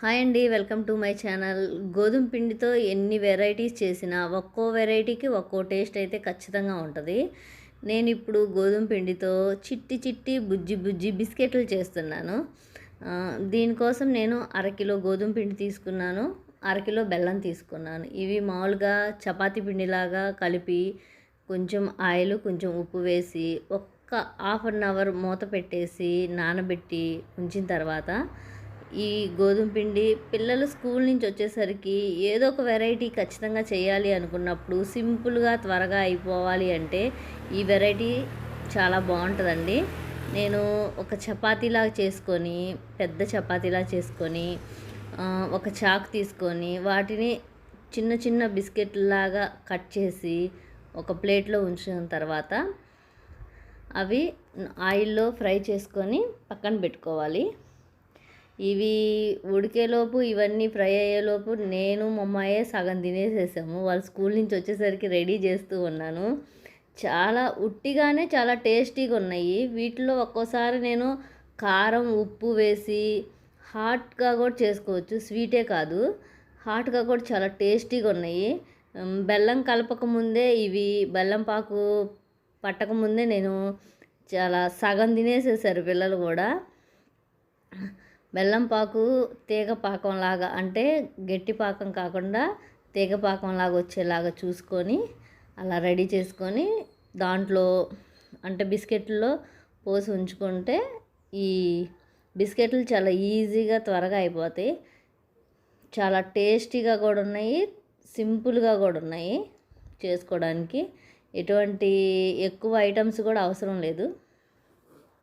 Hi అండి, welcome to my channel. గోధుమ పిండితో ఎన్ని వెరైటీస్ చేసినా ఒక్కో వెరైటీకి ఒక్కో టేస్ట్ అయితే ఖచ్చితంగా ఉంటుంది. నేను ఇప్పుడు గోధుమ పిండితో చిట్టి చిట్టి బుజ్జి బుజ్జి బిస్కెట్లు చేస్తున్నాను. దీనికోసం నేను అరకిలో గోధుమ పిండి తీసుకున్నాను, అరకిలో బెల్లం తీసుకున్నాను. ఇవి మామూలుగా చపాతీ పిండిలాగా కలిపి కొంచెం ఆయిల్ కొంచెం ఉప్పు వేసి ఒక్క హాఫ్ అన్ అవర్ మూత పెట్టేసి నానబెట్టి ఉంచిన తర్వాత ఈ గోధుమ పిండి పిల్లలు స్కూల్ నుంచి వచ్చేసరికి ఏదో ఒక వెరైటీ ఖచ్చితంగా చేయాలి అనుకున్నప్పుడు సింపుల్గా త్వరగా అయిపోవాలి అంటే ఈ వెరైటీ చాలా బాగుంటుందండి. నేను ఒక చపాతీలాగా చేసుకొని పెద్ద చపాతీలాగా చేసుకొని ఒక చాకు తీసుకొని వాటిని చిన్న చిన్న బిస్కెట్లాగా కట్ చేసి ఒక ప్లేట్లో ఉంచిన తర్వాత అవి ఆయిల్లో ఫ్రై చేసుకొని పక్కన పెట్టుకోవాలి. ఇవి ఉడికేలోపు ఇవన్నీ ఫ్రై అయ్యేలోపు నేను మా అమ్మాయే సగం తినేసేసాము. వాళ్ళు స్కూల్ నుంచి వచ్చేసరికి రెడీ చేస్తూ ఉన్నాను. చాలా ఉట్టిగానే చాలా టేస్టీగా ఉన్నాయి. వీటిలో ఒక్కోసారి నేను కారం ఉప్పు వేసి హాట్గా కూడా చేసుకోవచ్చు, స్వీటే కాదు హాట్గా కూడా చాలా టేస్టీగా ఉన్నాయి. బెల్లం కలపకముందే ఇవి బెల్లం పాకు పట్టకముందే నేను చాలా సగం తినేసేసారు పిల్లలు కూడా. బెల్లం పాకు తీగ పాకంలాగా అంటే గట్టి పాకం కాకుండా తీగ పాకంలాగా వచ్చేలాగా చూసుకొని అలా రెడీ చేసుకొని దాంట్లో అంటే బిస్కెట్లో పోసి ఉంచుకుంటే ఈ బిస్కెట్లు చాలా ఈజీగా త్వరగా అయిపోతాయి. చాలా టేస్టీగా కూడా ఉన్నాయి, సింపుల్గా కూడా ఉన్నాయి చేసుకోవడానికి. ఎటువంటి ఎక్కువ ఐటమ్స్ కూడా అవసరం లేదు.